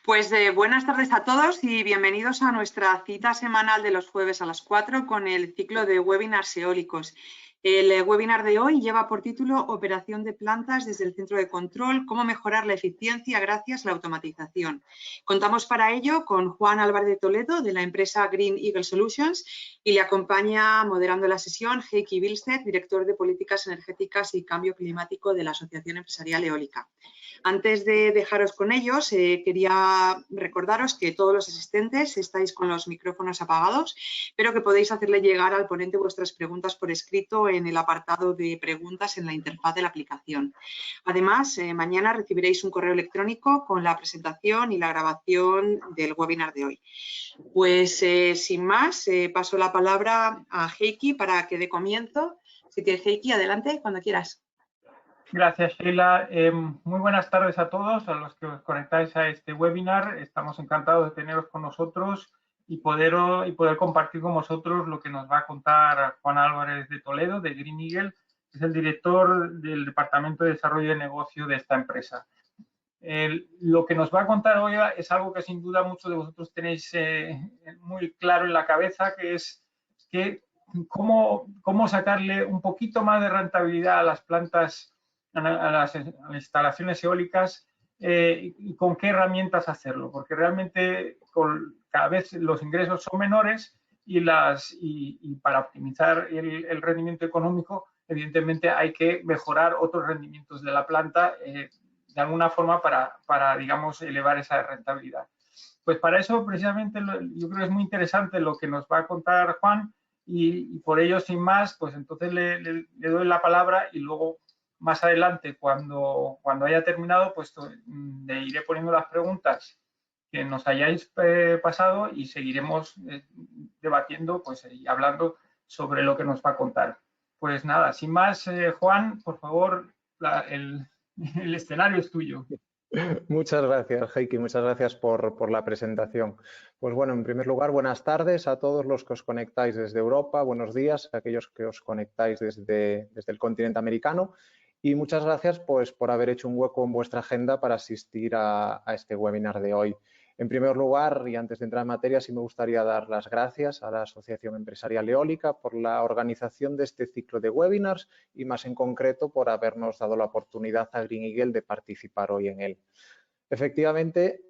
Buenas tardes a todos y bienvenidos a nuestra cita semanal de los jueves a las 4 con el ciclo de webinars eólicos. El webinar de hoy lleva por título Operación de plantas desde el centro de control, cómo mejorar la eficiencia gracias a la automatización. Contamos para ello con Juan Álvarez de Toledo de la empresa Green Eagle Solutions y le acompaña moderando la sesión Heikki Billstedt, director de Políticas Energéticas y Cambio Climático de la Asociación Empresarial Eólica. Antes de dejaros con ellos, quería recordaros que todos los asistentes estáis con los micrófonos apagados, pero que podéis hacerle llegar al ponente vuestras preguntas por escrito en el apartado de preguntas en la interfaz de la aplicación. Además, mañana recibiréis un correo electrónico con la presentación y la grabación del webinar de hoy. Sin más, paso la palabra a Heikki para que dé comienzo. Así que, Heikki, adelante, cuando quieras. Gracias, Sheila. Muy buenas tardes a todos, a los que os conectáis a este webinar. Estamos encantados de teneros con nosotros y poder compartir con vosotros lo que nos va a contar Juan Álvarez de Toledo, de Green Eagle, que es el director del Departamento de Desarrollo de Negocio de esta empresa. Lo que nos va a contar hoy es algo que sin duda muchos de vosotros tenéis muy claro en la cabeza, que es cómo sacarle un poquito más de rentabilidad a las plantas, a las instalaciones eólicas y con qué herramientas hacerlo, porque realmente cada vez los ingresos son menores y para optimizar el rendimiento económico, evidentemente hay que mejorar otros rendimientos de la planta de alguna forma para, digamos, elevar esa rentabilidad. Pues para eso, precisamente, yo creo que es muy interesante lo que nos va a contar Juan y por ello, sin más, pues entonces le doy la palabra y luego más adelante, cuando haya terminado, pues le iré poniendo las preguntas que nos hayáis pasado y seguiremos debatiendo y hablando sobre lo que nos va a contar. Pues nada, sin más, Juan, por favor, el escenario es tuyo. Muchas gracias, Heikki. Muchas gracias por la presentación. Pues bueno, en primer lugar, buenas tardes a todos los que os conectáis desde Europa. Buenos días a aquellos que os conectáis desde el continente americano. Y muchas gracias pues, por haber hecho un hueco en vuestra agenda para asistir a este webinar de hoy. En primer lugar, y antes de entrar en materia, sí me gustaría dar las gracias a la Asociación Empresarial Eólica por la organización de este ciclo de webinars y más en concreto por habernos dado la oportunidad a Green Eagle de participar hoy en él. Efectivamente,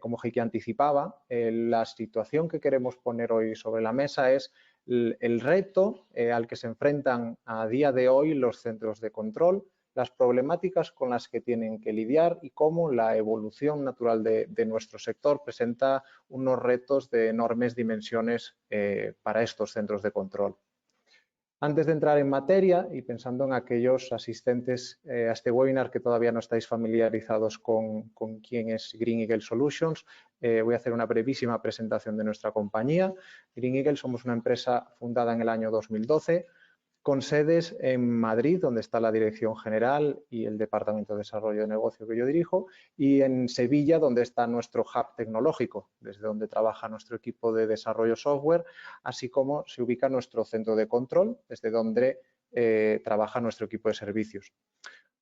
como Heikki anticipaba, la situación que queremos poner hoy sobre la mesa es el reto al que se enfrentan a día de hoy los centros de control, las problemáticas con las que tienen que lidiar y cómo la evolución natural de nuestro sector presenta unos retos de enormes dimensiones para estos centros de control. Antes de entrar en materia y pensando en aquellos asistentes a este webinar que todavía no estáis familiarizados con quién es Green Eagle Solutions, voy a hacer una brevísima presentación de nuestra compañía. Green Eagle somos una empresa fundada en el año 2012 con sedes en Madrid, donde está la Dirección General y el Departamento de Desarrollo de Negocio que yo dirijo, y en Sevilla, donde está nuestro hub tecnológico, desde donde trabaja nuestro equipo de desarrollo software, así como se ubica nuestro centro de control, desde donde trabaja nuestro equipo de servicios.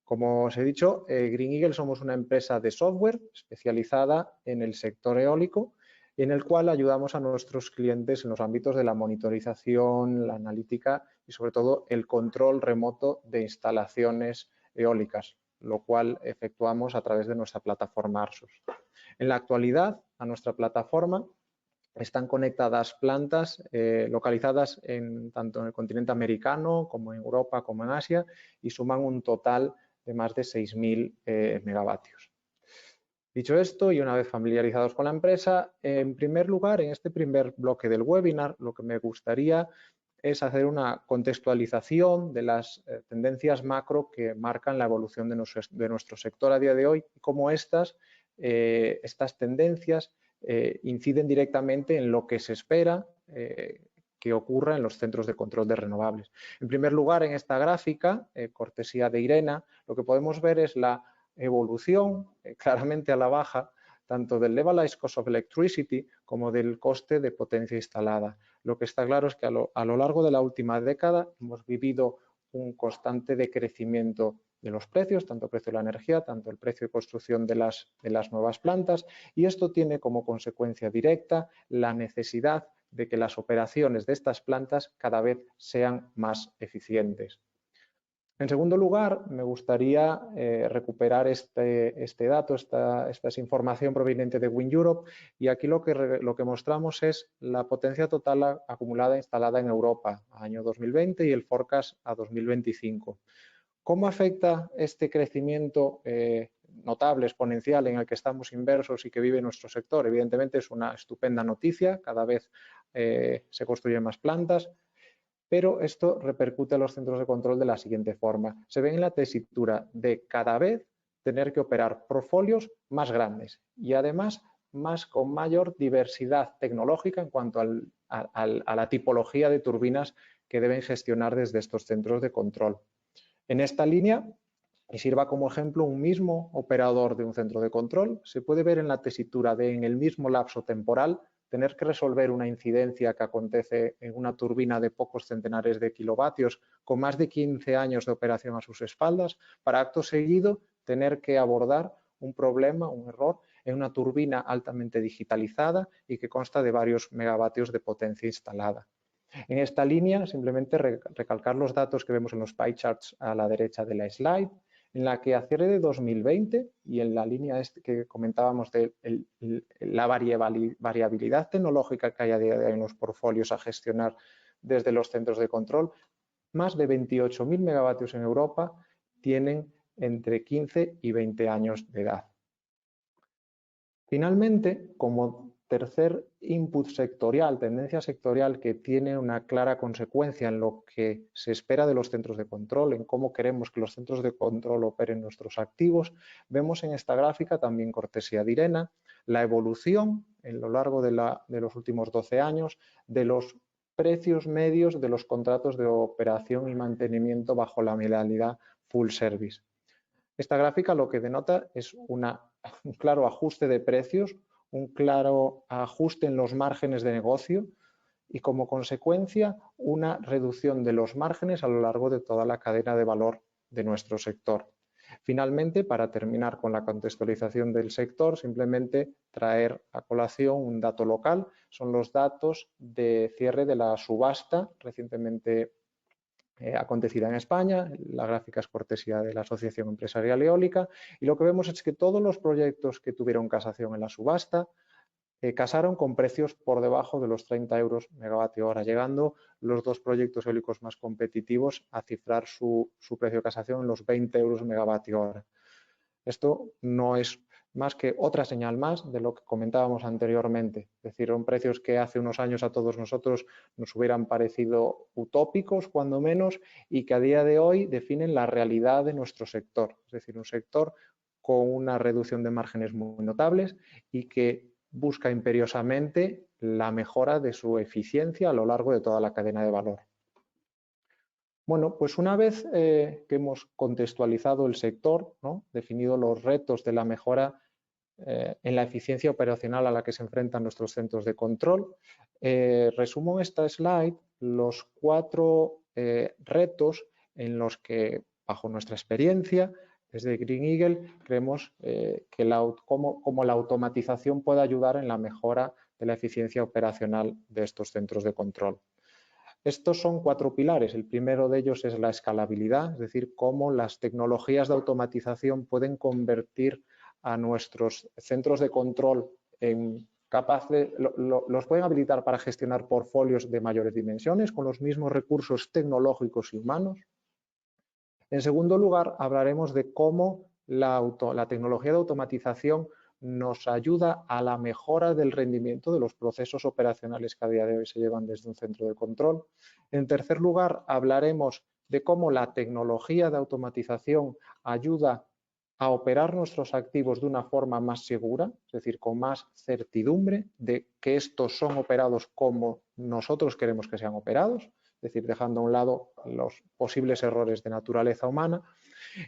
Como os he dicho, Green Eagle somos una empresa de software especializada en el sector eólico, en el cual ayudamos a nuestros clientes en los ámbitos de la monitorización, la analítica y sobre todo el control remoto de instalaciones eólicas, lo cual efectuamos a través de nuestra plataforma Arsus. En la actualidad, a nuestra plataforma están conectadas plantas localizadas tanto en el continente americano como en Europa como en Asia y suman un total de más de 6.000 megavatios. Dicho esto, y una vez familiarizados con la empresa, en primer lugar, en este primer bloque del webinar, lo que me gustaría es hacer una contextualización de las tendencias macro que marcan la evolución de nuestro sector a día de hoy y cómo estas tendencias inciden directamente en lo que se espera que ocurra en los centros de control de renovables. En primer lugar, en esta gráfica, cortesía de Irena, lo que podemos ver es la evolución claramente a la baja tanto del Levelized Cost of Electricity como del coste de potencia instalada. Lo que está claro es que a lo largo de la última década hemos vivido un constante decrecimiento de los precios, tanto el precio de la energía, tanto el precio de construcción de las nuevas plantas, y esto tiene como consecuencia directa la necesidad de que las operaciones de estas plantas cada vez sean más eficientes. En segundo lugar, me gustaría recuperar este dato, esta información proveniente de WindEurope, y aquí lo que mostramos es la potencia total acumulada instalada en Europa a año 2020 y el forecast a 2025. ¿Cómo afecta este crecimiento notable, exponencial, en el que estamos inmersos y que vive nuestro sector? Evidentemente es una estupenda noticia, cada vez se construyen más plantas, pero esto repercute a los centros de control de la siguiente forma. Se ve en la tesitura de cada vez tener que operar portfolios más grandes y además con mayor diversidad tecnológica en cuanto a la tipología de turbinas que deben gestionar desde estos centros de control. En esta línea, y sirva como ejemplo un mismo operador de un centro de control, se puede ver en la tesitura de en el mismo lapso temporal tener que resolver una incidencia que acontece en una turbina de pocos centenares de kilovatios con más de 15 años de operación a sus espaldas, para acto seguido tener que abordar un problema, un error en una turbina altamente digitalizada y que consta de varios megavatios de potencia instalada. En esta línea, simplemente recalcar los datos que vemos en los pie charts a la derecha de la slide, en la que a cierre de 2020 y en la línea que comentábamos de la variabilidad tecnológica que hay a día de hoy en los portfolios a gestionar desde los centros de control, más de 28.000 megavatios en Europa tienen entre 15 y 20 años de edad. Finalmente, como tercer input sectorial, tendencia sectorial que tiene una clara consecuencia en lo que se espera de los centros de control, en cómo queremos que los centros de control operen nuestros activos, vemos en esta gráfica, también cortesía de Irena, la evolución a lo largo de los últimos 12 años de los precios medios de los contratos de operación y mantenimiento bajo la modalidad full service. Esta gráfica lo que denota es un claro ajuste de precios, un claro ajuste en los márgenes de negocio y como consecuencia una reducción de los márgenes a lo largo de toda la cadena de valor de nuestro sector. Finalmente, para terminar con la contextualización del sector, simplemente traer a colación un dato local, son los datos de cierre de la subasta recientemente acontecida en España. La gráfica es cortesía de la Asociación Empresarial Eólica y lo que vemos es que todos los proyectos que tuvieron casación en la subasta casaron con precios por debajo de los 30 euros megavatio hora, llegando los dos proyectos eólicos más competitivos a cifrar su precio de casación en los 20 euros megavatio hora. Esto no es más que otra señal más de lo que comentábamos anteriormente. Es decir, son precios que hace unos años a todos nosotros nos hubieran parecido utópicos, cuando menos, y que a día de hoy definen la realidad de nuestro sector. Es decir, un sector con una reducción de márgenes muy notables y que busca imperiosamente la mejora de su eficiencia a lo largo de toda la cadena de valor. Bueno, pues una vez que hemos contextualizado el sector, ¿no?, definido los retos de la mejora en la eficiencia operacional a la que se enfrentan nuestros centros de control, resumo en esta slide los 4 retos en los que, bajo nuestra experiencia, desde Green Eagle creemos cómo la automatización puede ayudar en la mejora de la eficiencia operacional de estos centros de control. Estos son 4 pilares. El primero de ellos es la escalabilidad, es decir, cómo las tecnologías de automatización pueden convertir a nuestros centros de control en capaces, los pueden habilitar para gestionar portfolios de mayores dimensiones con los mismos recursos tecnológicos y humanos. En segundo lugar, hablaremos de cómo la tecnología de automatización nos ayuda a la mejora del rendimiento de los procesos operacionales que a día de hoy se llevan desde un centro de control. En tercer lugar, hablaremos de cómo la tecnología de automatización ayuda a operar nuestros activos de una forma más segura, es decir, con más certidumbre de que estos son operados como nosotros queremos que sean operados, es decir, dejando a un lado los posibles errores de naturaleza humana.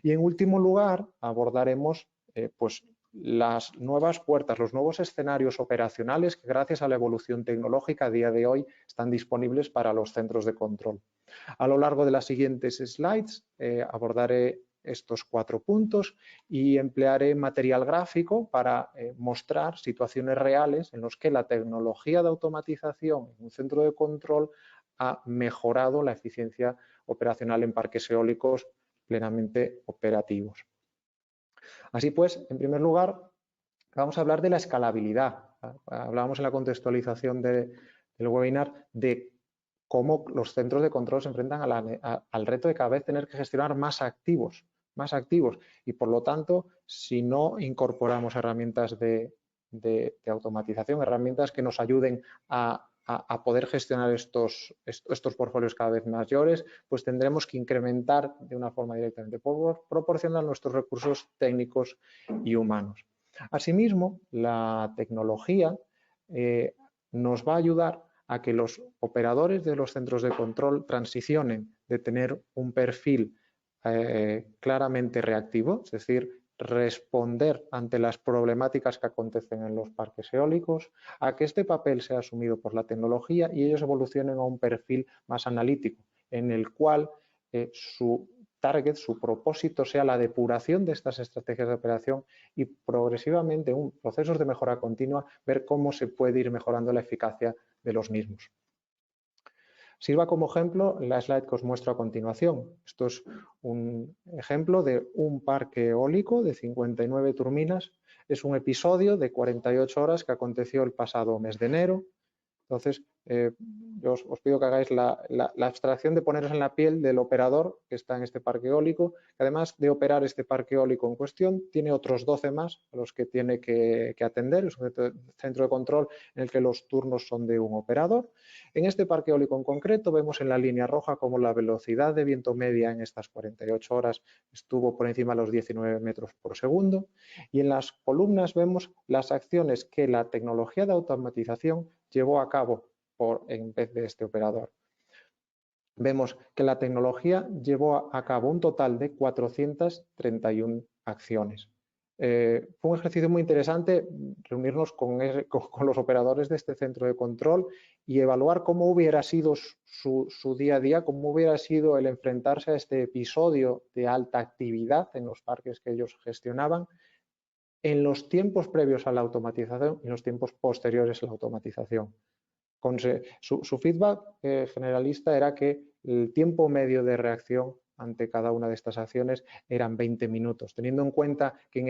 Y en último lugar, abordaremos pues, las nuevas puertas, los nuevos escenarios operacionales que gracias a la evolución tecnológica a día de hoy están disponibles para los centros de control. A lo largo de las siguientes slides abordaré estos 4 puntos y emplearé material gráfico para mostrar situaciones reales en las que la tecnología de automatización en un centro de control ha mejorado la eficiencia operacional en parques eólicos plenamente operativos. Así pues, en primer lugar, vamos a hablar de la escalabilidad. Hablábamos en la contextualización del webinar de cómo los centros de control se enfrentan al reto de cada vez tener que gestionar más activos y por lo tanto, si no incorporamos herramientas de automatización, herramientas que nos ayuden a poder gestionar estos portfolios cada vez mayores, pues tendremos que incrementar de una forma directamente proporcional nuestros recursos técnicos y humanos. Asimismo, la tecnología nos va a ayudar a que los operadores de los centros de control transicionen de tener un perfil claramente reactivo, es decir, responder ante las problemáticas que acontecen en los parques eólicos, a que este papel sea asumido por la tecnología y ellos evolucionen a un perfil más analítico, en el cual su target, su propósito sea la depuración de estas estrategias de operación y progresivamente en procesos de mejora continua ver cómo se puede ir mejorando la eficacia de los mismos. Sirva como ejemplo la slide que os muestro a continuación. Esto es un ejemplo de un parque eólico de 59 turbinas. Es un episodio de 48 horas que aconteció el pasado mes de enero. Entonces, yo os pido que hagáis la abstracción de poneros en la piel del operador que está en este parque eólico, que además de operar este parque eólico en cuestión, tiene otros 12 más a los que tiene que atender. Es un centro de control en el que los turnos son de un operador. En este parque eólico en concreto vemos en la línea roja cómo la velocidad de viento media en estas 48 horas estuvo por encima de los 19 metros por segundo y en las columnas vemos las acciones que la tecnología de automatización llevó a cabo en vez de este operador. Vemos que la tecnología llevó a cabo un total de 431 acciones. Fue un ejercicio muy interesante reunirnos con los operadores de este centro de control y evaluar cómo hubiera sido su día a día, cómo hubiera sido el enfrentarse a este episodio de alta actividad en los parques que ellos gestionaban en los tiempos previos a la automatización y en los tiempos posteriores a la automatización. Su feedback generalista era que el tiempo medio de reacción ante cada una de estas acciones eran 20 minutos, teniendo en cuenta que en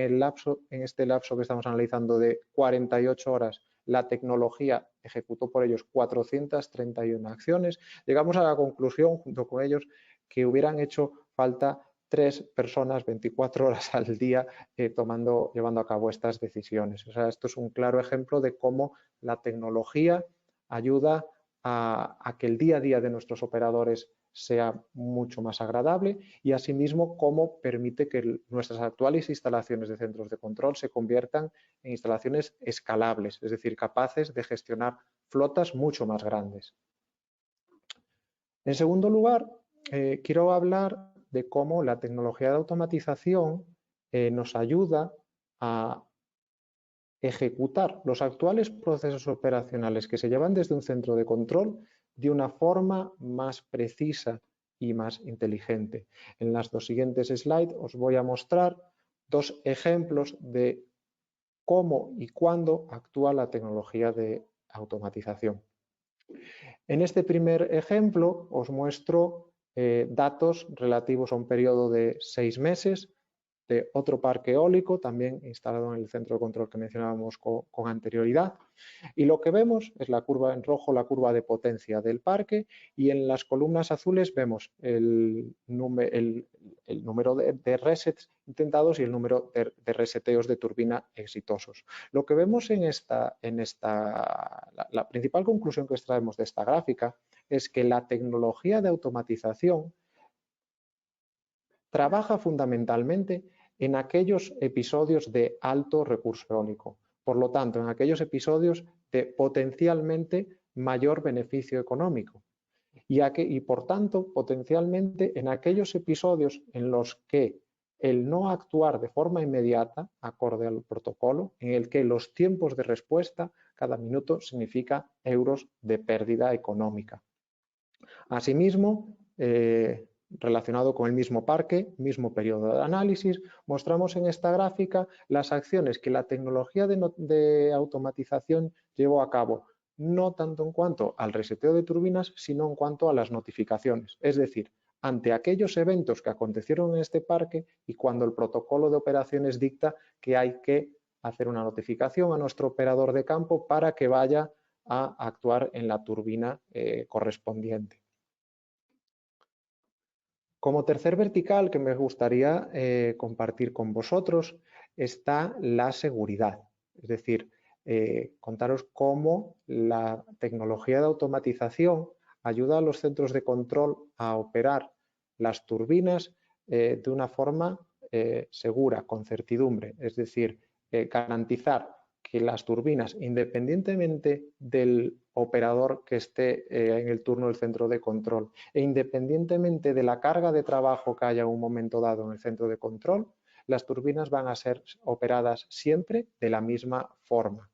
este lapso que estamos analizando de 48 horas, la tecnología ejecutó por ellos 431 acciones, llegamos a la conclusión junto con ellos que hubieran hecho falta 3 personas 24 horas al día llevando a cabo estas decisiones. O sea, esto es un claro ejemplo de cómo la tecnología ayuda a que el día a día de nuestros operadores sea mucho más agradable y asimismo cómo permite que nuestras actuales instalaciones de centros de control se conviertan en instalaciones escalables, es decir, capaces de gestionar flotas mucho más grandes. En segundo lugar, quiero hablar de cómo la tecnología de automatización nos ayuda a ejecutar los actuales procesos operacionales que se llevan desde un centro de control de una forma más precisa y más inteligente. En las dos siguientes slides os voy a mostrar 2 ejemplos de cómo y cuándo actúa la tecnología de automatización. En este primer ejemplo os muestro datos relativos a un periodo de 6 meses de otro parque eólico, también instalado en el centro de control que mencionábamos con anterioridad. Y lo que vemos es la curva en rojo, la curva de potencia del parque, y en las columnas azules vemos el número de resets intentados y el número de reseteos de turbina exitosos. Lo que vemos la principal conclusión que extraemos de esta gráfica es que la tecnología de automatización trabaja fundamentalmente en aquellos episodios de alto recurso eólico. Por lo tanto, en aquellos episodios de potencialmente mayor beneficio económico. Y por tanto, potencialmente en aquellos episodios en los que el no actuar de forma inmediata, acorde al protocolo, en el que los tiempos de respuesta cada minuto significa euros de pérdida económica. Asimismo, relacionado con el mismo parque, mismo periodo de análisis, mostramos en esta gráfica las acciones que la tecnología de automatización llevó a cabo, no tanto en cuanto al reseteo de turbinas, sino en cuanto a las notificaciones, es decir, ante aquellos eventos que acontecieron en este parque y cuando el protocolo de operaciones dicta que hay que hacer una notificación a nuestro operador de campo para que vaya a actuar en la turbina correspondiente. Como tercer vertical que me gustaría compartir con vosotros está la seguridad, es decir, contaros cómo la tecnología de automatización ayuda a los centros de control a operar las turbinas de una forma segura, con certidumbre, es decir, garantizar que las turbinas, independientemente del operador que esté en el turno del centro de control e independientemente de la carga de trabajo que haya en un momento dado en el centro de control, las turbinas van a ser operadas siempre de la misma forma.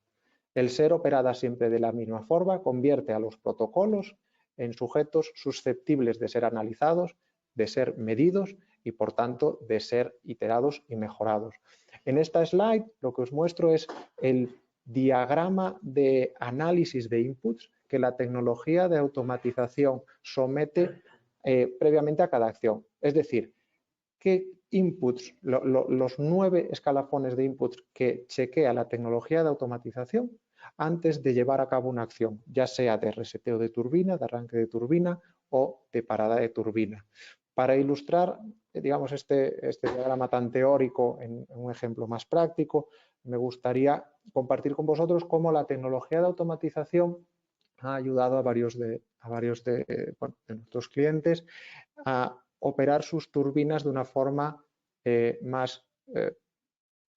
El ser operadas siempre de la misma forma convierte a los protocolos en sujetos susceptibles de ser analizados, de ser medidos y, por tanto, de ser iterados y mejorados. En esta slide lo que os muestro es el diagrama de análisis de inputs que la tecnología de automatización somete previamente a cada acción. Es decir, qué inputs, los 9 escalafones de inputs que chequea la tecnología de automatización antes de llevar a cabo una acción, ya sea de reseteo de turbina, de arranque de turbina o de parada de turbina. Para ilustrar, digamos, este diagrama tan teórico en un ejemplo más práctico, me gustaría compartir con vosotros cómo la tecnología de automatización ha ayudado a varios de nuestros clientes a operar sus turbinas de una forma más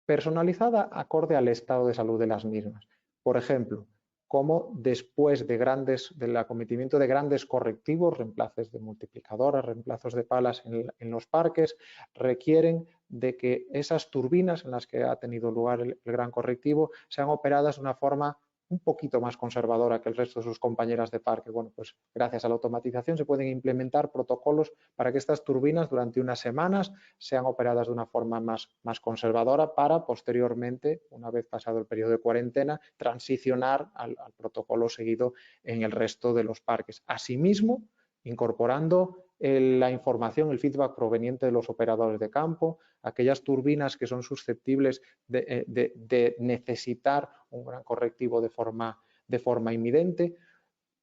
personalizada, acorde al estado de salud de las mismas. Por ejemplo, cómo después del acometimiento de grandes correctivos, reemplazos de multiplicadoras, reemplazos de palas en los parques, requieren de que esas turbinas en las que ha tenido lugar el gran correctivo sean operadas de una forma un poquito más conservadora que el resto de sus compañeras de parque. Bueno, pues gracias a la automatización se pueden implementar protocolos para que estas turbinas durante unas semanas sean operadas de una forma más conservadora para posteriormente, una vez pasado el periodo de cuarentena, transicionar al protocolo seguido en el resto de los parques. Asimismo, incorporando la información, el feedback proveniente de los operadores de campo, aquellas turbinas que son susceptibles de necesitar un gran correctivo de forma inminente,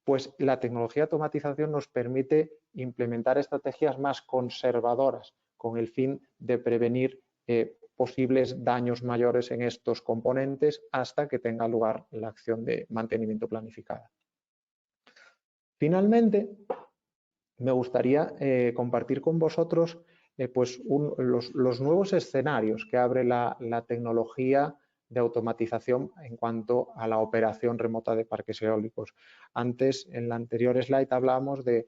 pues la tecnología de automatización nos permite implementar estrategias más conservadoras con el fin de prevenir posibles daños mayores en estos componentes hasta que tenga lugar la acción de mantenimiento planificada. Finalmente, me gustaría compartir con vosotros pues los nuevos escenarios que abre la tecnología de automatización en cuanto a la operación remota de parques eólicos. Antes, en la anterior slide, hablábamos de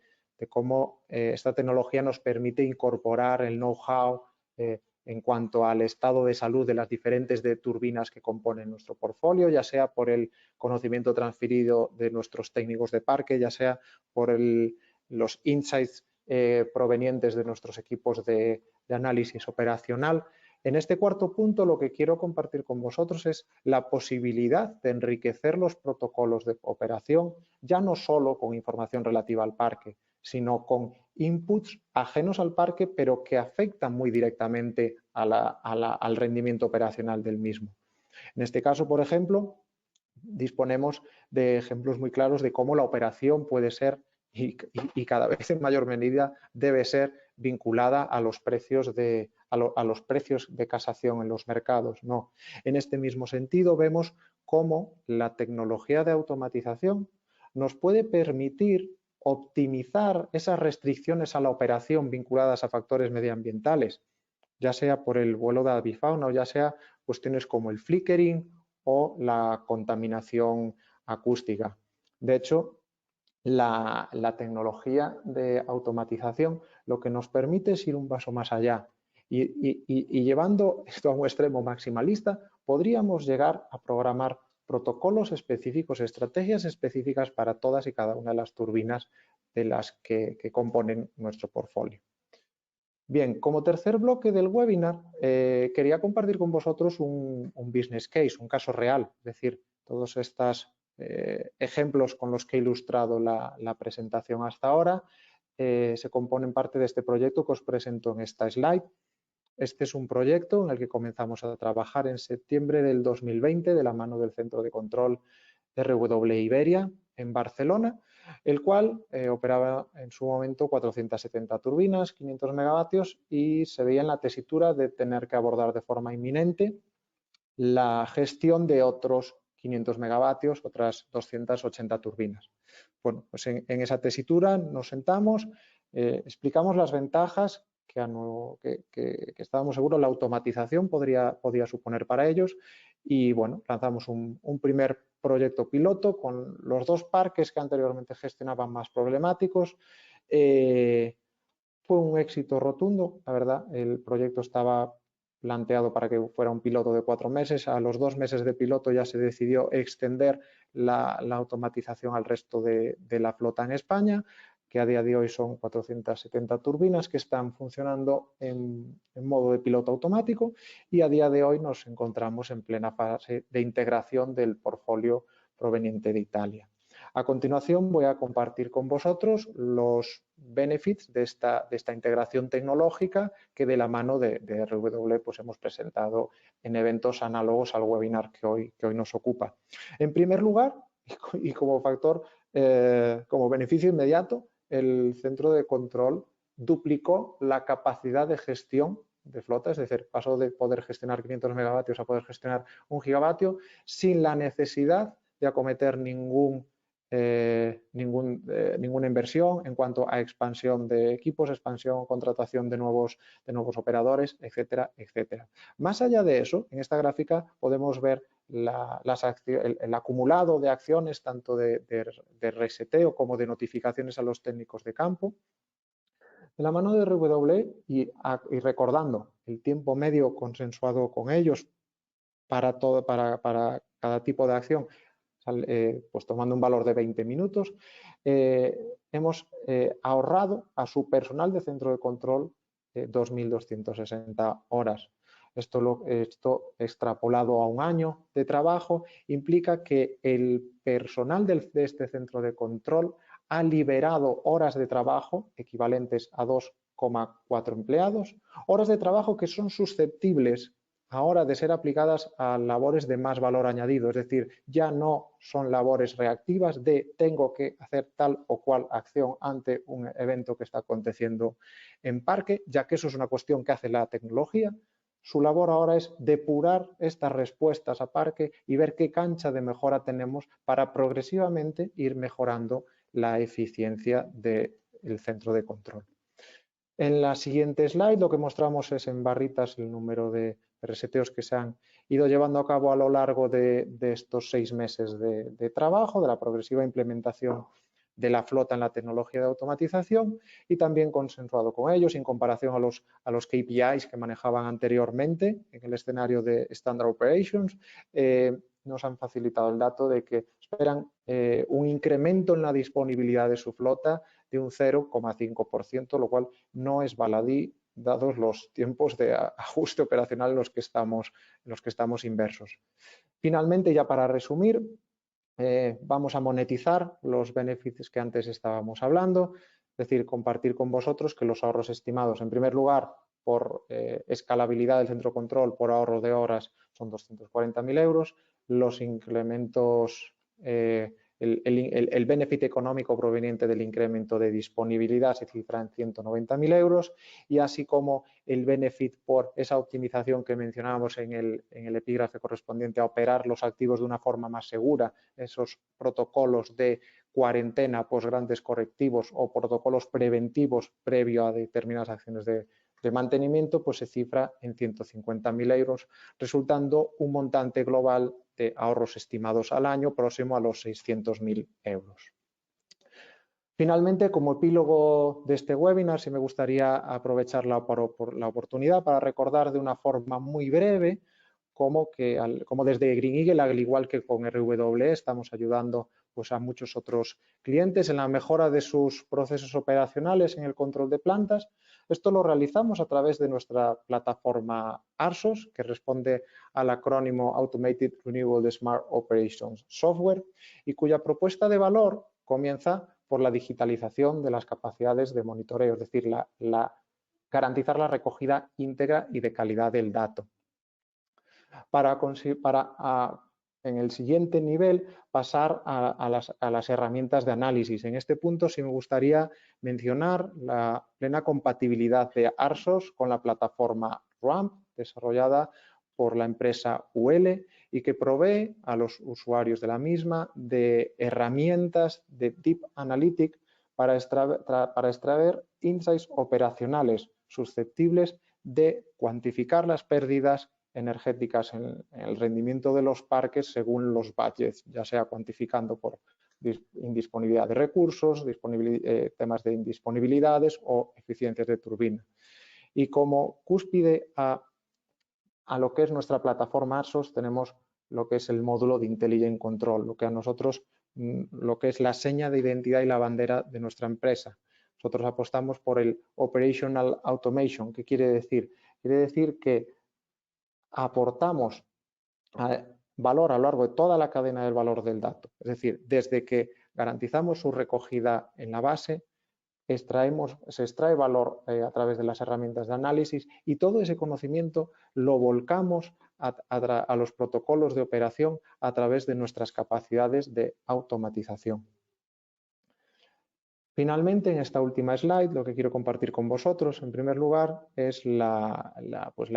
cómo esta tecnología nos permite incorporar el know-how en cuanto al estado de salud de las diferentes turbinas que componen nuestro portfolio, ya sea por el conocimiento transferido de nuestros técnicos de parque, ya sea por los insights provenientes de nuestros equipos de análisis operacional. En este cuarto punto lo que quiero compartir con vosotros es la posibilidad de enriquecer los protocolos de operación, ya no solo con información relativa al parque, sino con inputs ajenos al parque, pero que afectan muy directamente al rendimiento operacional del mismo. En este caso, por ejemplo, disponemos de ejemplos muy claros de cómo la operación puede ser y cada vez en mayor medida debe ser vinculada a los precios de casación en los mercados. No. En este mismo sentido vemos cómo la tecnología de automatización nos puede permitir optimizar esas restricciones a la operación vinculadas a factores medioambientales, ya sea por el vuelo de avifauna o ya sea cuestiones como el flickering o la contaminación acústica. De hecho, la tecnología de automatización lo que nos permite es ir un paso más allá Y llevando esto a un extremo maximalista, podríamos llegar a programar protocolos específicos, estrategias específicas para todas y cada una de las turbinas de las que componen nuestro portfolio. Bien, como tercer bloque del webinar, quería compartir con vosotros un business case, un caso real, es decir, todos estos ejemplos con los que he ilustrado la presentación hasta ahora se componen parte de este proyecto que os presento en esta slide. Este es un proyecto en el que comenzamos a trabajar en septiembre del 2020 de la mano del Centro de Control RW Iberia en Barcelona, el cual operaba en su momento 470 turbinas, 500 megavatios y se veía en la tesitura de tener que abordar de forma inminente la gestión de otros 500 megavatios, otras 280 turbinas. Bueno, pues en esa tesitura nos sentamos, explicamos las ventajas que estábamos seguros la automatización podía suponer para ellos y bueno, lanzamos un primer proyecto piloto con los dos parques que anteriormente gestionaban más problemáticos. Fue un éxito rotundo, la verdad, el proyecto estaba planteado para que fuera un piloto de 4 meses, a los 2 meses de piloto ya se decidió extender la automatización al resto de la flota en España, que a día de hoy son 470 turbinas que están funcionando en modo de piloto automático y a día de hoy nos encontramos en plena fase de integración del portfolio proveniente de Italia. A continuación voy a compartir con vosotros los benefits de esta integración tecnológica que de la mano de RW pues hemos presentado en eventos análogos al webinar que hoy nos ocupa. En primer lugar, y como factor, como beneficio inmediato, el centro de control duplicó la capacidad de gestión de flota, es decir, pasó de poder gestionar 500 megavatios a poder gestionar 1 gigavatio sin la necesidad de acometer ninguna inversión en cuanto a expansión de equipos, expansión, contratación de nuevos operadores, etcétera, etcétera. Más allá de eso, en esta gráfica podemos ver el acumulado de acciones tanto de reseteo como de notificaciones a los técnicos de campo. De la mano de RW y recordando el tiempo medio consensuado con ellos para cada tipo de acción, pues tomando un valor de 20 minutos, hemos ahorrado a su personal de centro de control 2.260 horas. Esto extrapolado a un año de trabajo implica que el personal de este centro de control ha liberado horas de trabajo equivalentes a 2,4 empleados, horas de trabajo que son susceptibles ahora de ser aplicadas a labores de más valor añadido, es decir, ya no son labores reactivas de tengo que hacer tal o cual acción ante un evento que está aconteciendo en parque, ya que eso es una cuestión que hace la tecnología. Su labor ahora es depurar estas respuestas a parque y ver qué cancha de mejora tenemos para progresivamente ir mejorando la eficiencia del centro de control. En la siguiente slide lo que mostramos es en barritas el número de reseteos que se han ido llevando a cabo a lo largo de estos 6 meses de trabajo, de la progresiva implementación de la flota en la tecnología de automatización y también consensuado con ellos en comparación a los KPIs que manejaban anteriormente en el escenario de Standard Operations. Nos han facilitado el dato de que esperan un incremento en la disponibilidad de su flota de un 0,5%, lo cual no es baladí dados los tiempos de ajuste operacional en los que estamos inversos. Finalmente, ya para resumir, vamos a monetizar los beneficios que antes estábamos hablando, es decir, compartir con vosotros que los ahorros estimados, en primer lugar, por escalabilidad del centro de control, por ahorro de horas, son 240.000 euros, los incrementos, el benefit económico proveniente del incremento de disponibilidad se cifra en 190.000 euros y así como el benefit por esa optimización que mencionábamos en el epígrafe correspondiente a operar los activos de una forma más segura, esos protocolos de cuarentena, grandes correctivos o protocolos preventivos previo a determinadas acciones de mantenimiento, pues se cifra en 150.000 euros, resultando un montante global de ahorros estimados al año próximo a los 600.000 euros. Finalmente, como epílogo de este webinar, sí me gustaría aprovechar la oportunidad para recordar de una forma muy breve cómo desde Green Eagle, al igual que con RWE, estamos ayudando pues, a muchos otros clientes en la mejora de sus procesos operacionales en el control de plantas. Esto lo realizamos a través de nuestra plataforma ARSOS, que responde al acrónimo Automated Renewable Smart Operations Software, y cuya propuesta de valor comienza por la digitalización de las capacidades de monitoreo, es decir, garantizar la recogida íntegra y de calidad del dato. En el siguiente nivel pasar a las herramientas de análisis. En este punto sí me gustaría mencionar la plena compatibilidad de ARSOS con la plataforma RAMP, desarrollada por la empresa UL y que provee a los usuarios de la misma de herramientas de Deep Analytics para extraer insights operacionales susceptibles de cuantificar las pérdidas energéticas en el rendimiento de los parques según los budgets, ya sea cuantificando por indisponibilidad de recursos, temas de indisponibilidades o eficiencias de turbina. Y como cúspide a lo que es nuestra plataforma ARSOS tenemos lo que es el módulo de Intelligent Control, lo que a nosotros, lo que es la seña de identidad y la bandera de nuestra empresa. Nosotros apostamos por el Operational Automation. ¿Qué quiere decir? Quiere decir que aportamos valor a lo largo de toda la cadena del valor del dato. Es decir, desde que garantizamos su recogida en la base, se extrae valor a través de las herramientas de análisis y todo ese conocimiento lo volcamos a los protocolos de operación a través de nuestras capacidades de automatización. Finalmente, en esta última slide, lo que quiero compartir con vosotros, en primer lugar, es la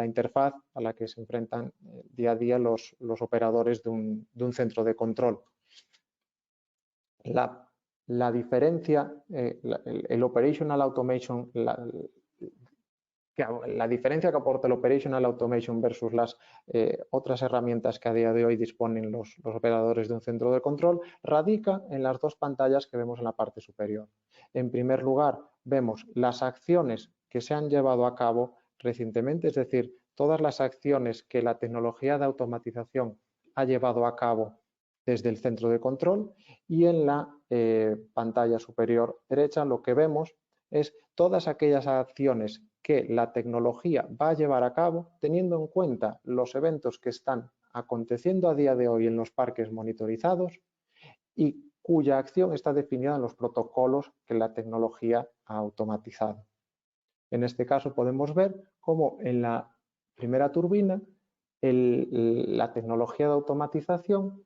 interfaz a la que se enfrentan día a día los operadores de un centro de control. La diferencia, el Operational Automation, la diferencia que aporta el Operational Automation versus las otras herramientas que a día de hoy disponen los operadores de un centro de control radica en las dos pantallas que vemos en la parte superior. En primer lugar, vemos las acciones que se han llevado a cabo recientemente, es decir, todas las acciones que la tecnología de automatización ha llevado a cabo desde el centro de control, y en la pantalla superior derecha lo que vemos es todas aquellas acciones que la tecnología va a llevar a cabo teniendo en cuenta los eventos que están aconteciendo a día de hoy en los parques monitorizados y cuya acción está definida en los protocolos que la tecnología ha automatizado. En este caso podemos ver cómo en la primera turbina la tecnología de automatización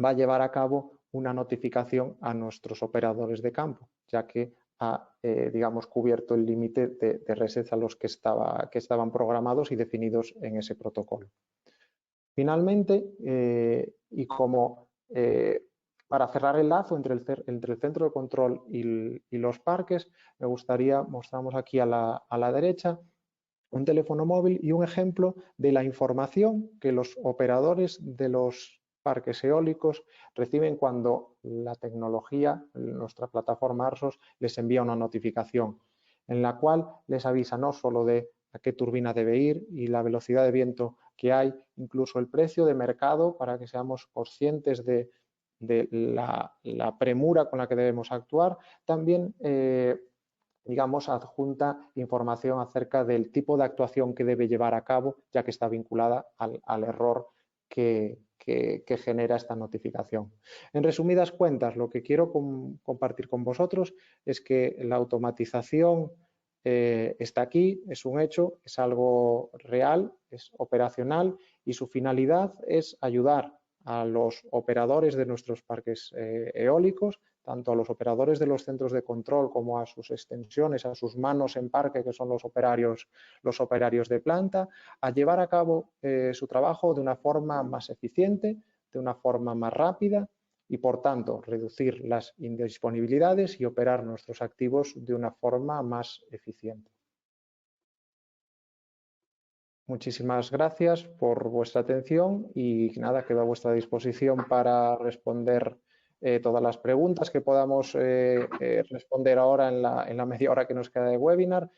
va a llevar a cabo una notificación a nuestros operadores de campo, ya que ha, digamos, cubierto el límite de resets a los que estaban programados y definidos en ese protocolo. Finalmente, y como para cerrar el lazo entre el centro de control y los parques, me gustaría, mostramos aquí a la derecha, un teléfono móvil y un ejemplo de la información que los operadores de los parques eólicos reciben cuando la tecnología, nuestra plataforma ARSOS, les envía una notificación en la cual les avisa no solo de a qué turbina debe ir y la velocidad de viento que hay, incluso el precio de mercado para que seamos conscientes de la premura con la que debemos actuar. También digamos, adjunta información acerca del tipo de actuación que debe llevar a cabo, ya que está vinculada al error que genera esta notificación. En resumidas cuentas, lo que quiero compartir con vosotros es que la automatización está aquí, es un hecho, es algo real, es operacional y su finalidad es ayudar a los operadores de nuestros parques eólicos, tanto a los operadores de los centros de control como a sus extensiones, a sus manos en parque, que son los operarios de planta, a llevar a cabo su trabajo de una forma más eficiente, de una forma más rápida y, por tanto, reducir las indisponibilidades y operar nuestros activos de una forma más eficiente. Muchísimas gracias por vuestra atención y nada, quedo a vuestra disposición para responder todas las preguntas que podamos responder ahora en la media hora que nos queda de webinar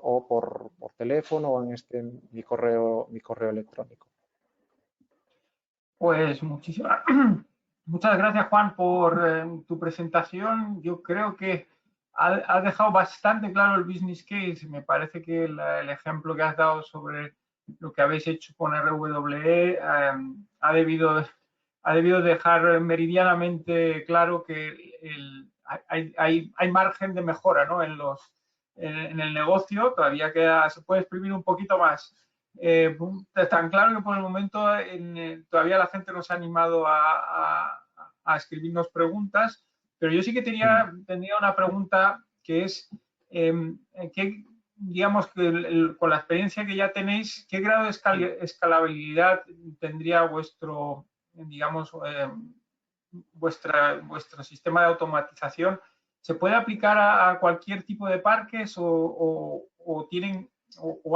o por teléfono o en mi correo electrónico. Pues muchas gracias, Juan, por tu presentación. Yo creo que has dejado bastante claro el business case. Me parece que el ejemplo que has dado sobre lo que habéis hecho con RWE ha debido dejar meridianamente claro que hay margen de mejora, ¿no? en el negocio. Todavía se puede exprimir un poquito más. Tan claro que por el momento todavía la gente no se ha animado a escribirnos preguntas, pero yo sí que tendría una pregunta que es, digamos que con la experiencia que ya tenéis, ¿qué grado de escalabilidad tendría vuestro sistema de automatización? ¿Se puede aplicar a cualquier tipo de parques o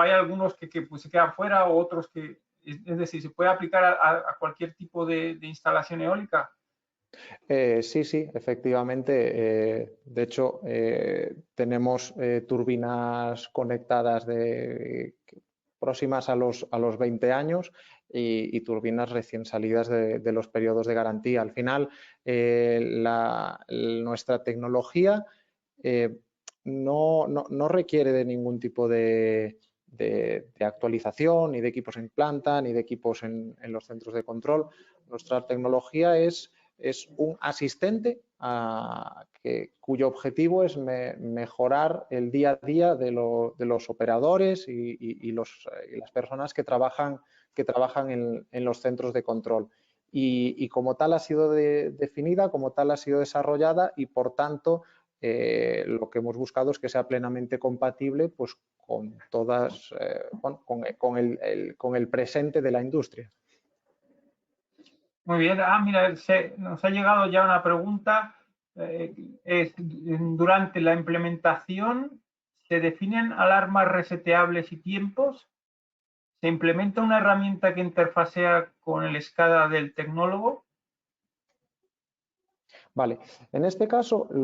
hay algunos que pues, se quedan fuera o otros que, es decir, ¿se puede aplicar a cualquier tipo de instalación eólica? Sí, efectivamente. De hecho, tenemos turbinas conectadas próximas a los 20 años y turbinas recién salidas de los periodos de garantía. Al final, nuestra tecnología no requiere de ningún tipo de actualización, ni de equipos en planta, ni de equipos en los centros de control. Nuestra tecnología es un asistente cuyo objetivo es mejorar el día a día de los operadores y las personas que trabajan en los centros de control. Y como tal ha sido definida, como tal ha sido desarrollada y por tanto lo que hemos buscado es que sea plenamente compatible pues, con todas, con el presente de la industria. Muy bien. Mira, nos ha llegado ya una pregunta. Durante la implementación, ¿se definen alarmas reseteables y tiempos? ¿Se implementa una herramienta que interfacea con el SCADA del tecnólogo? Vale, en este caso el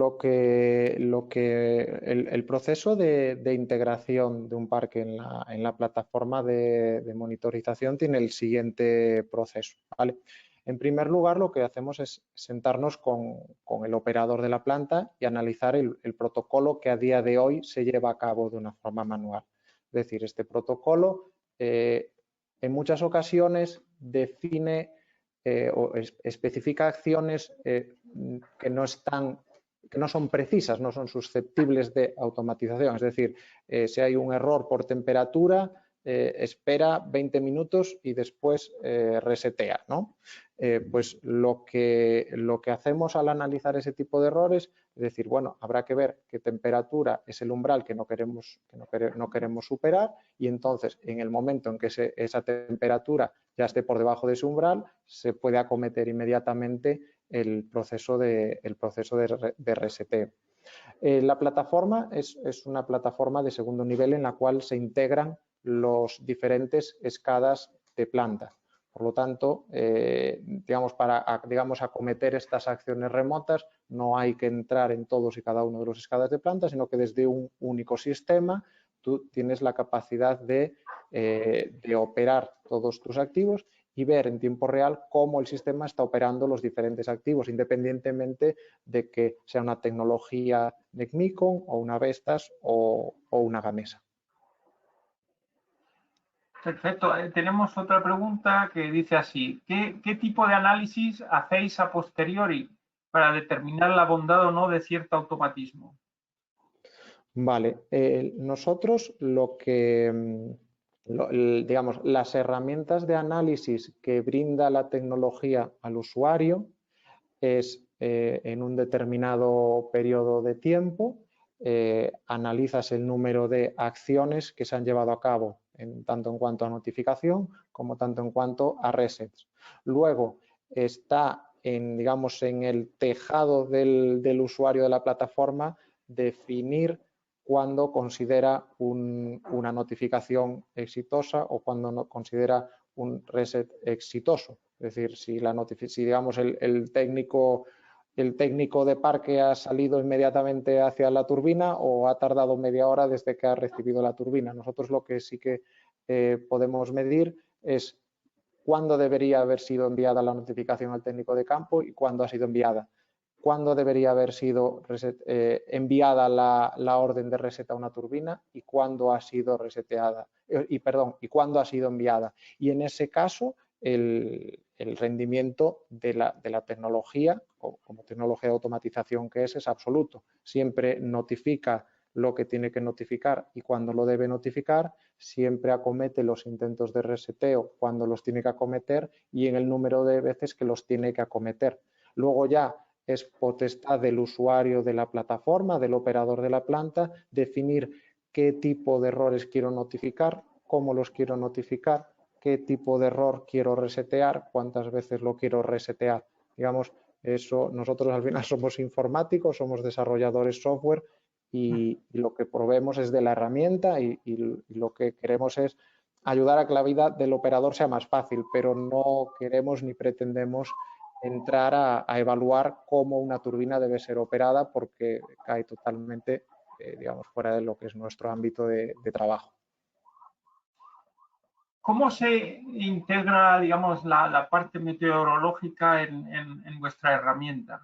proceso de integración de un parque en la plataforma de monitorización tiene el siguiente proceso. ¿Vale? En primer lugar, lo que hacemos es sentarnos con el operador de la planta y analizar el protocolo que a día de hoy se lleva a cabo de una forma manual. Es decir, este protocolo en muchas ocasiones define o especifica acciones que no son precisas, no son susceptibles de automatización. Es decir, si hay un error por temperatura, espera 20 minutos y después resetea, ¿no? Pues lo que hacemos al analizar ese tipo de errores es decir, bueno, habrá que ver qué temperatura es el umbral que no queremos superar y entonces en el momento en que esa temperatura ya esté por debajo de ese umbral, se puede acometer inmediatamente el proceso de reseteo. La plataforma es una plataforma de segundo nivel en la cual se integran los diferentes SCADAs de planta. Por lo tanto, para acometer estas acciones remotas no hay que entrar en todos y cada uno de los SCADAs de planta, sino que desde un único sistema tú tienes la capacidad de operar todos tus activos y ver en tiempo real cómo el sistema está operando los diferentes activos, independientemente de que sea una tecnología Necmicon o una Vestas o una Gamesa. Perfecto. Tenemos otra pregunta que dice así. ¿Qué tipo de análisis hacéis a posteriori para determinar la bondad o no de cierto automatismo? Vale. Nosotros las herramientas de análisis que brinda la tecnología al usuario es en un determinado periodo de tiempo analizas el número de acciones que se han llevado a cabo tanto en cuanto a notificación como tanto en cuanto a resets. Luego está en el tejado del usuario de la plataforma definir cuando considera una notificación exitosa o cuando no considera un reset exitoso. Es decir, si el técnico el técnico de parque ha salido inmediatamente hacia la turbina o ha tardado media hora desde que ha recibido la turbina. Nosotros lo que sí que podemos medir es cuándo debería haber sido enviada la notificación al técnico de campo y cuándo ha sido enviada. Cuándo debería haber sido enviada la orden de reset a una turbina y cuándo ha sido reseteada, y cuándo ha sido enviada. Y en ese caso, el rendimiento de la tecnología, como tecnología de automatización que es absoluto. Siempre notifica lo que tiene que notificar y cuando lo debe notificar, siempre acomete los intentos de reseteo cuando los tiene que acometer y en el número de veces que los tiene que acometer. Luego ya es potestad del usuario de la plataforma, del operador de la planta, definir qué tipo de errores quiero notificar, cómo los quiero notificar, qué tipo de error quiero resetear, cuántas veces lo quiero resetear. Digamos, eso nosotros al final somos informáticos, somos desarrolladores software y lo que proveemos es de la herramienta y lo que queremos es ayudar a que la vida del operador sea más fácil, pero no queremos ni pretendemos entrar a evaluar cómo una turbina debe ser operada porque cae totalmente, digamos, fuera de lo que es nuestro ámbito de trabajo. ¿Cómo se integra, digamos, la parte meteorológica en vuestra herramienta?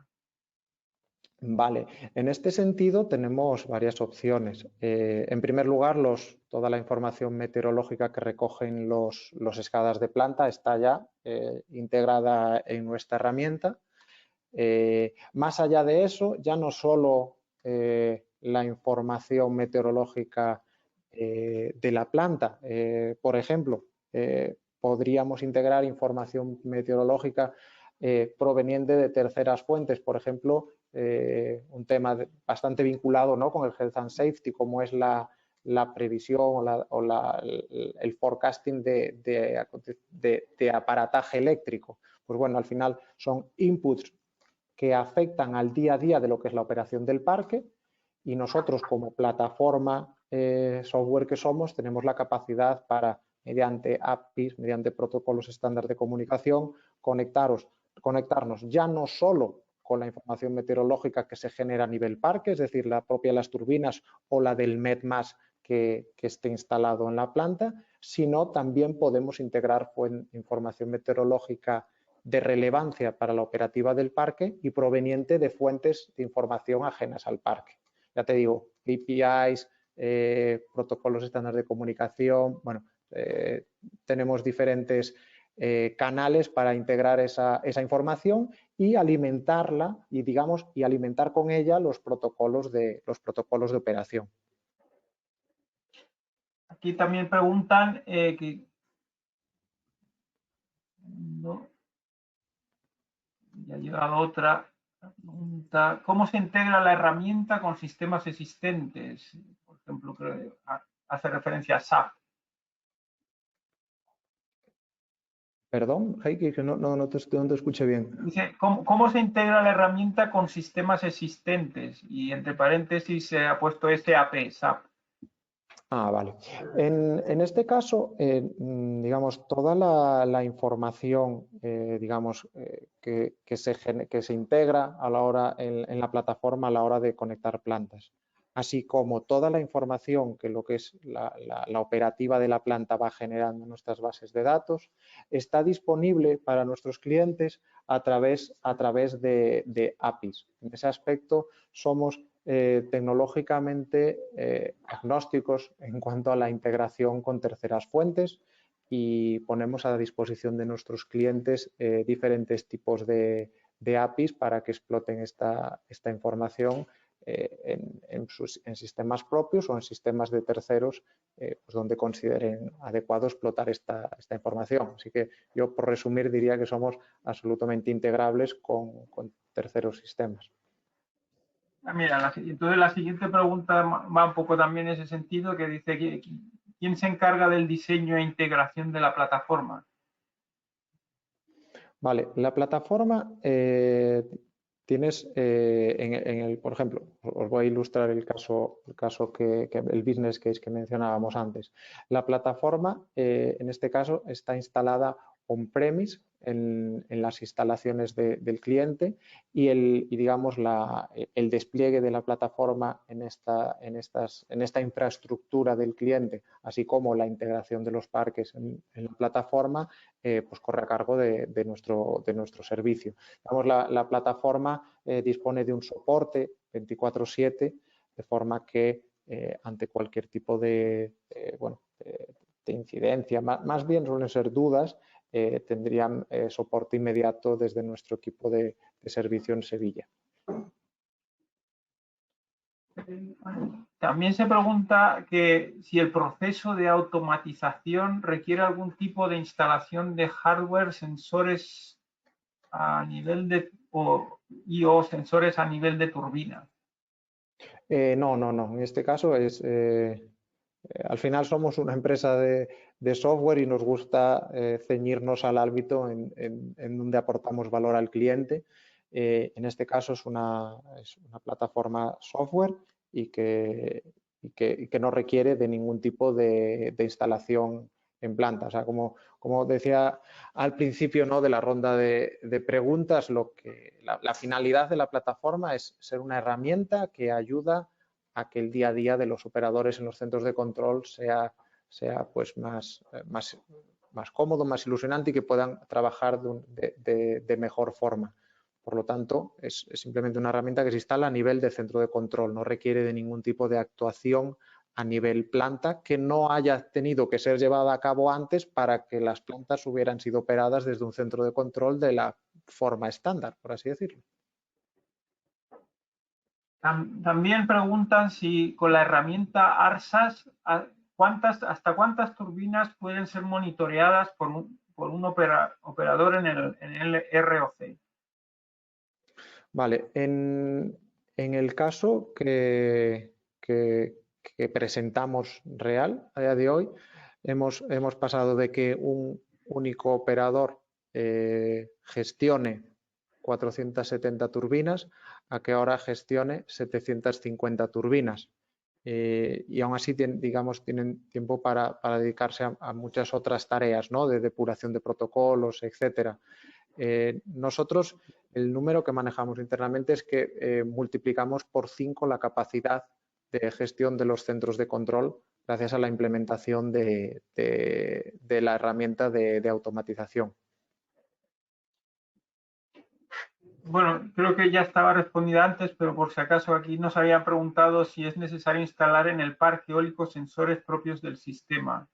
Vale, en este sentido tenemos varias opciones. En primer lugar, toda la información meteorológica que recogen los escadas de planta está ya integrada en nuestra herramienta. Más allá de eso, ya no solo la información meteorológica de la planta, por ejemplo, podríamos integrar información meteorológica proveniente de terceras fuentes, por ejemplo, un tema bastante vinculado, ¿no?, con el Health and Safety, como es la previsión el forecasting de aparataje eléctrico. Pues bueno, al final son inputs que afectan al día a día de lo que es la operación del parque y nosotros como plataforma software que somos tenemos la capacidad para, mediante APIs, mediante protocolos estándar de comunicación, conectarnos ya no solo con la información meteorológica que se genera a nivel parque, es decir, la propia de las turbinas o la del METMAS que esté instalado en la planta, sino también podemos integrar información meteorológica de relevancia para la operativa del parque y proveniente de fuentes de información ajenas al parque. Ya te digo, APIs, protocolos estándar de comunicación, bueno, tenemos diferentes canales para integrar esa información y alimentarla y alimentar con ella los protocolos de operación. Aquí también preguntan ¿no? Ya ha llegado otra pregunta. ¿Cómo se integra la herramienta con sistemas existentes? Por ejemplo, creo que hace referencia a SAP. Perdón, Heike, que no te escuché bien. Dice, ¿cómo se integra la herramienta con sistemas existentes? Y entre paréntesis se ha puesto SAP, SAP. Ah, vale. En este caso, digamos, toda la información, digamos, que se integra a la hora en la plataforma a la hora de conectar plantas, así como toda la información que lo que es la operativa de la planta va generando en nuestras bases de datos, está disponible para nuestros clientes a través de APIs. En ese aspecto somos tecnológicamente agnósticos en cuanto a la integración con terceras fuentes y ponemos a disposición de nuestros clientes diferentes tipos de APIs para que exploten esta información en sistemas propios o en sistemas de terceros pues donde consideren adecuado explotar esta información. Así que yo, por resumir, diría que somos absolutamente integrables con terceros sistemas. Mira, entonces la siguiente pregunta va un poco también en ese sentido, que dice, ¿quién se encarga del diseño e integración de la plataforma? Vale, la plataforma tienes, por ejemplo, os voy a ilustrar el caso el business case que mencionábamos antes. La plataforma, en este caso, está instalada on-premise en las instalaciones del cliente y digamos el despliegue de la plataforma en esta infraestructura del cliente, así como la integración de los parques en la plataforma, pues corre a cargo de nuestro servicio. Digamos, la plataforma dispone de un soporte 24/7, de forma que ante cualquier tipo de incidencia, más bien suelen ser dudas, tendrían soporte inmediato desde nuestro equipo de servicio en Sevilla. También se pregunta que si el proceso de automatización requiere algún tipo de instalación de hardware, sensores a nivel de o sensores a nivel de turbina. No. En este caso al final somos una empresa de software y nos gusta ceñirnos al ámbito en donde aportamos valor al cliente. En este caso es una plataforma software y que no requiere de ningún tipo de instalación en planta. O sea, como decía al principio, ¿no?, de la ronda de preguntas, la finalidad de la plataforma es ser una herramienta que ayuda a que el día a día de los operadores en los centros de control sea pues más cómodo, más ilusionante y que puedan trabajar de mejor forma. Por lo tanto, es simplemente una herramienta que se instala a nivel de centro de control, no requiere de ningún tipo de actuación a nivel planta que no haya tenido que ser llevada a cabo antes para que las plantas hubieran sido operadas desde un centro de control de la forma estándar, por así decirlo. También preguntan si con la herramienta ARSAS, ¿hasta cuántas turbinas pueden ser monitoreadas por un operador en el ROC? Vale, en el caso que presentamos real a día de hoy, hemos pasado de que un único operador gestione 470 turbinas a que ahora gestione 750 turbinas. Y aún así, digamos, tienen tiempo para dedicarse a muchas otras tareas, ¿no?, de depuración de protocolos, etcétera. Nosotros, el número que manejamos internamente es que multiplicamos por 5 la capacidad de gestión de los centros de control gracias a la implementación de la herramienta de automatización. Bueno, creo que ya estaba respondida antes, pero por si acaso aquí nos habían preguntado si es necesario instalar en el parque eólico sensores propios del sistema.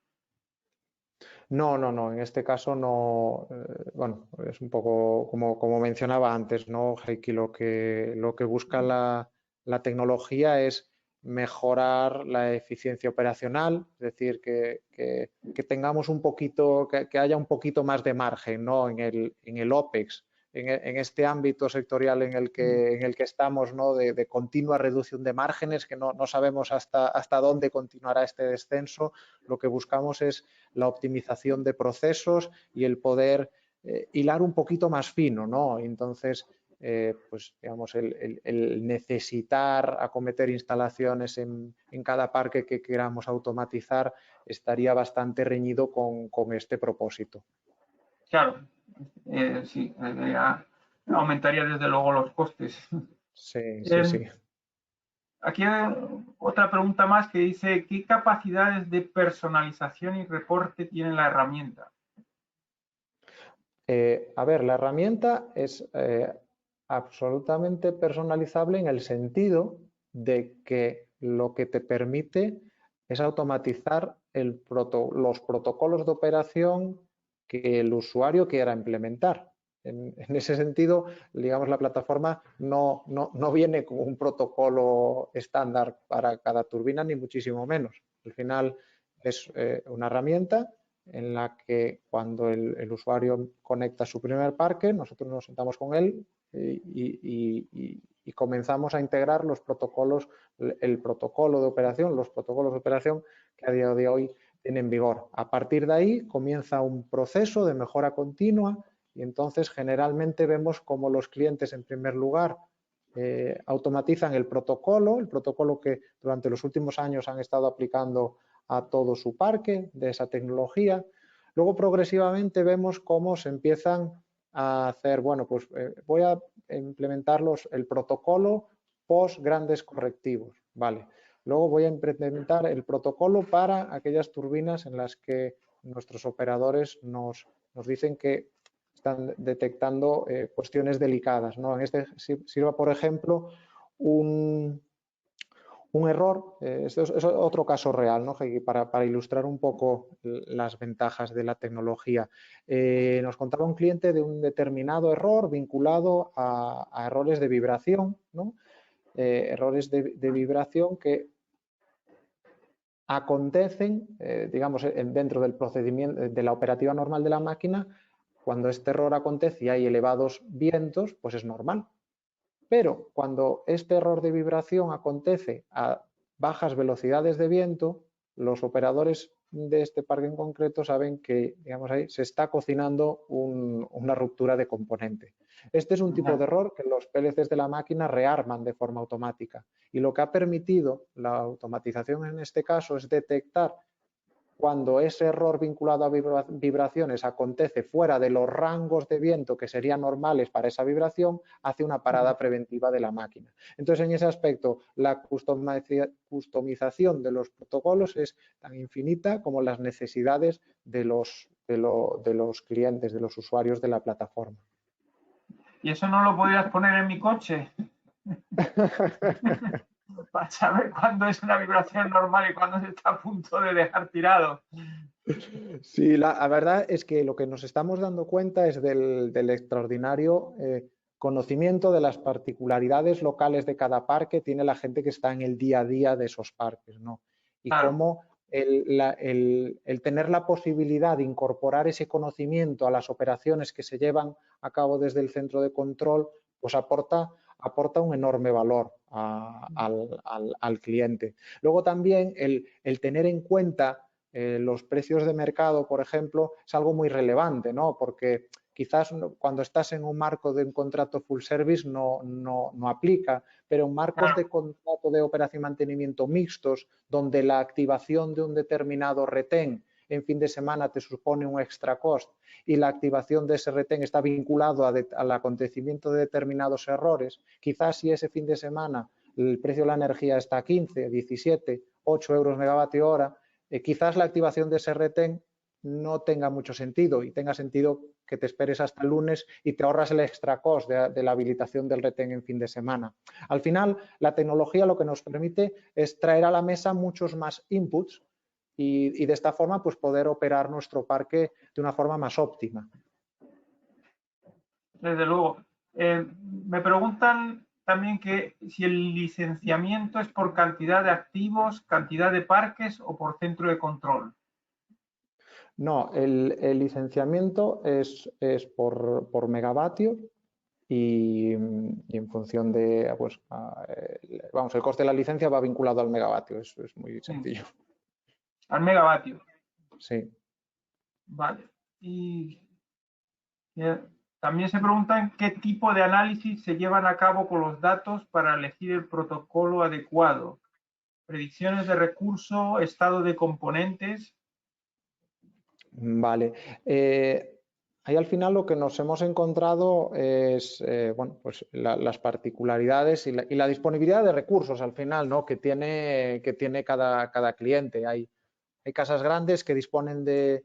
No, en este caso no. Bueno, es un poco como mencionaba antes, ¿no, Heikki? Lo que busca la tecnología es mejorar la eficiencia operacional, es decir, que tengamos un poquito, que haya un poquito más de margen, ¿no?, en el OPEX, en este ámbito sectorial en el que estamos, ¿no?, de continua reducción de márgenes, que no sabemos hasta dónde continuará este descenso. Lo que buscamos es la optimización de procesos y el poder hilar un poquito más fino, ¿no? Entonces, pues digamos, el necesitar acometer instalaciones en cada parque que queramos automatizar estaría bastante reñido con este propósito. Claro, sí, aumentaría desde luego los costes. Sí. Aquí hay otra pregunta más que dice, ¿qué capacidades de personalización y reporte tiene la herramienta? A ver, la herramienta es absolutamente personalizable en el sentido de que lo que te permite es automatizar los protocolos de operación que el usuario quiera implementar. En ese sentido, digamos, la plataforma no viene con un protocolo estándar para cada turbina, ni muchísimo menos. Al final es una herramienta en la que cuando el usuario conecta su primer parque, nosotros nos sentamos con él y comenzamos a integrar los protocolos, el protocolo de operación, los protocolos de operación que a día de hoy tienen vigor. A partir de ahí comienza un proceso de mejora continua y entonces generalmente vemos como los clientes, en primer lugar, automatizan el protocolo que durante los últimos años han estado aplicando a todo su parque de esa tecnología. Luego progresivamente vemos cómo se empiezan a hacer, bueno, pues voy a implementar el protocolo post grandes correctivos, ¿vale? Luego voy a implementar el protocolo para aquellas turbinas en las que nuestros operadores nos dicen que están detectando cuestiones delicadas, ¿no? En este sirva, por ejemplo, un error, esto es otro caso real, ¿no? Para ilustrar un poco las ventajas de la tecnología. Nos contaba un cliente de un determinado error vinculado a errores de vibración, ¿no? Errores de vibración que acontecen, digamos, dentro del procedimiento, de la operativa normal de la máquina. Cuando este error acontece y hay elevados vientos, pues es normal. Pero cuando este error de vibración acontece a bajas velocidades de viento, los operadores de este parque en concreto saben que, digamos, ahí se está cocinando una ruptura de componente. Este es un tipo de error que los PLCs de la máquina rearman de forma automática, y lo que ha permitido la automatización en este caso es detectar cuando ese error vinculado a vibraciones acontece fuera de los rangos de viento que serían normales para esa vibración, hace una parada preventiva de la máquina. Entonces, en ese aspecto, la customización de los protocolos es tan infinita como las necesidades de los clientes, de los usuarios de la plataforma. ¿Y eso no lo podrías poner en mi coche? Para saber cuándo es una vibración normal y cuándo se está a punto de dejar tirado. Sí, la verdad es que lo que nos estamos dando cuenta es del extraordinario conocimiento de las particularidades locales de cada parque tiene la gente que está en el día a día de esos parques, ¿no? Y claro, cómo el tener la posibilidad de incorporar ese conocimiento a las operaciones que se llevan a cabo desde el centro de control, pues aporta un enorme valor al cliente. Luego también el tener en cuenta los precios de mercado, por ejemplo, es algo muy relevante, ¿no? Porque quizás cuando estás en un marco de un contrato full service no aplica, pero en marcos de contrato de operación y mantenimiento mixtos, donde la activación de un determinado retén en fin de semana te supone un extra cost y la activación de ese retén está vinculado al acontecimiento de determinados errores, quizás si ese fin de semana el precio de la energía está a 15, 17, 8 euros megavatio hora, quizás la activación de ese retén no tenga mucho sentido y tenga sentido que te esperes hasta el lunes y te ahorras el extra cost de la habilitación del retén en fin de semana. Al final, la tecnología lo que nos permite es traer a la mesa muchos más inputs y de esta forma pues poder operar nuestro parque de una forma más óptima. Desde luego. Me preguntan también que si el licenciamiento es por cantidad de activos, cantidad de parques o por centro de control. No, el licenciamiento es por megavatio y en función de, pues, vamos, el coste de la licencia va vinculado al megavatio, es muy sencillo. Al megavatio. Sí. Vale. Y también se preguntan qué tipo de análisis se llevan a cabo con los datos para elegir el protocolo adecuado. Predicciones de recurso, estado de componentes. Vale. Ahí al final lo que nos hemos encontrado es bueno, pues las particularidades y la disponibilidad de recursos al final, ¿no? que tiene cada cliente. Hay casas grandes que disponen de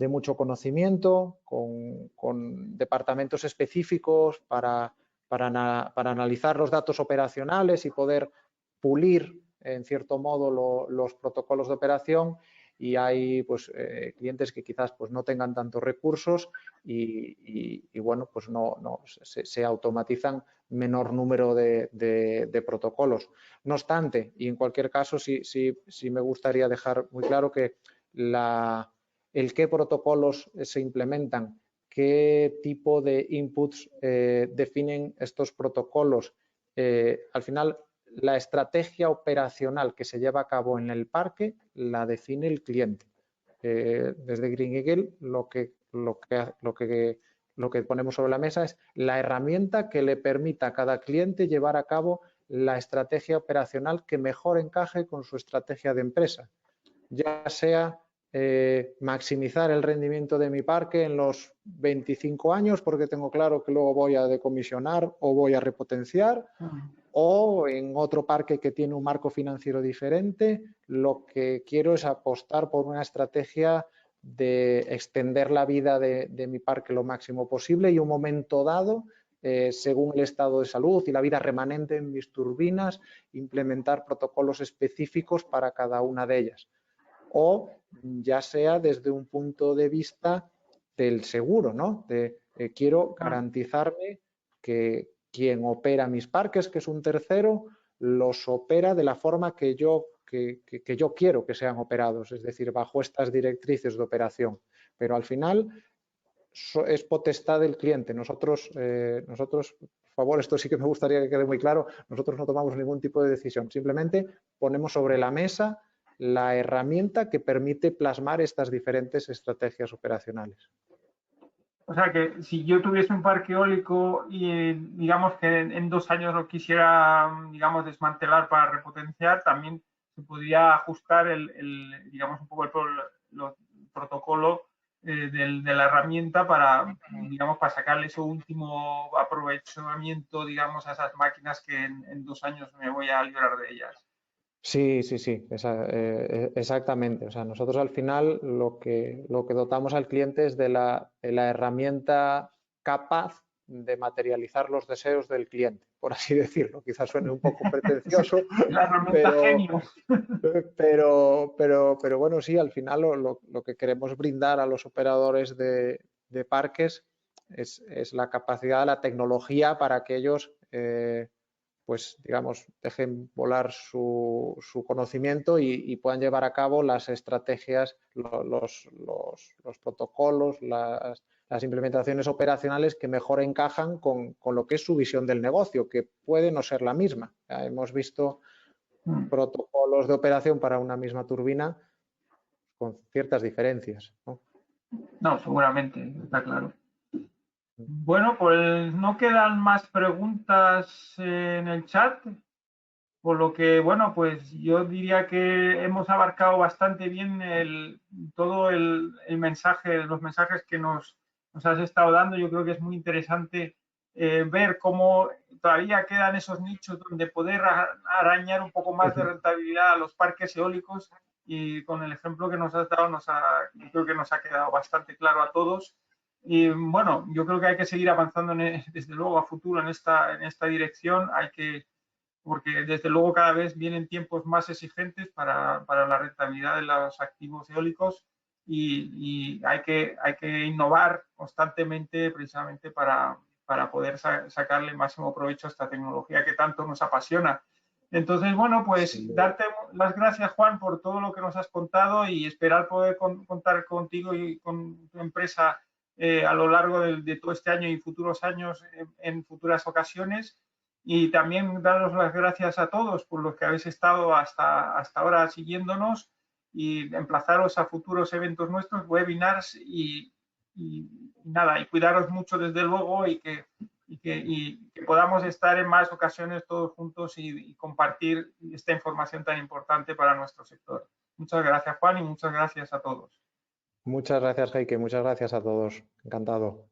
mucho conocimiento, con departamentos específicos para analizar los datos operacionales y poder pulir en cierto modo los protocolos de operación, y hay pues clientes que quizás pues no tengan tantos recursos y bueno, pues se automatizan menor número de protocolos. No obstante, y en cualquier caso sí me gustaría dejar muy claro que el qué protocolos se implementan, qué tipo de inputs definen estos protocolos. Al final, la estrategia operacional que se lleva a cabo en el parque la define el cliente. Desde Green Eagle lo que ponemos sobre la mesa es la herramienta que le permita a cada cliente llevar a cabo la estrategia operacional que mejor encaje con su estrategia de empresa, ya sea maximizar el rendimiento de mi parque en los 25 años porque tengo claro que luego voy a decomisionar o voy a repotenciar, o en otro parque que tiene un marco financiero diferente, lo que quiero es apostar por una estrategia de extender la vida de mi parque lo máximo posible y un momento dado, según el estado de salud y la vida remanente en mis turbinas, implementar protocolos específicos para cada una de ellas. O ya sea desde un punto de vista del seguro, ¿no? Quiero garantizarme que quien opera mis parques, que es un tercero, los opera de la forma que yo quiero que sean operados, es decir, bajo estas directrices de operación. Pero al final es potestad del cliente. Nosotros, por favor, esto sí que me gustaría que quede muy claro, nosotros no tomamos ningún tipo de decisión, simplemente ponemos sobre la mesa la herramienta que permite plasmar estas diferentes estrategias operacionales. O sea que si yo tuviese un parque eólico y digamos que en 2 años lo quisiera, digamos, desmantelar para repotenciar, también se podría ajustar digamos, un poco el protocolo de la herramienta para, digamos, para sacarle ese último aprovechamiento, digamos, a esas máquinas que en 2 años me voy a librar de ellas. Sí, exactamente. O sea, nosotros al final lo que dotamos al cliente es de la herramienta capaz de materializar los deseos del cliente, por así decirlo. Quizás suene un poco pretencioso, la herramienta genio. Pero bueno, sí, al final lo que queremos brindar a los operadores de parques es la capacidad, la tecnología para que ellos pues digamos, dejen volar su conocimiento y puedan llevar a cabo las estrategias, los protocolos, las implementaciones operacionales que mejor encajan con lo que es su visión del negocio, que puede no ser la misma. Ya hemos visto protocolos de operación para una misma turbina con ciertas diferencias, ¿no? No, seguramente, está claro. Bueno, pues no quedan más preguntas en el chat, por lo que, bueno, pues yo diría que hemos abarcado bastante bien todo el mensaje, los mensajes que nos has estado dando. Yo creo que es muy interesante ver cómo todavía quedan esos nichos donde poder arañar un poco más de rentabilidad a los parques eólicos, y con el ejemplo que nos has dado, yo creo que nos ha quedado bastante claro a todos. Y bueno, yo creo que hay que seguir avanzando desde luego a futuro en esta dirección. Porque desde luego cada vez vienen tiempos más exigentes para la rentabilidad de los activos eólicos, y hay que innovar constantemente precisamente para poder sacarle máximo provecho a esta tecnología que tanto nos apasiona. Entonces, bueno, pues sí, darte las gracias, Juan, por todo lo que nos has contado, y esperar poder contar contigo y con tu empresa a lo largo de todo este año y futuros años en futuras ocasiones. Y también daros las gracias a todos por los que habéis estado hasta ahora siguiéndonos, y emplazaros a futuros eventos nuestros, webinars, y nada, y cuidaros mucho desde luego, y que podamos estar en más ocasiones todos juntos y compartir esta información tan importante para nuestro sector. Muchas gracias, Juan, y muchas gracias a todos. Muchas gracias, Heike. Muchas gracias a todos. Encantado.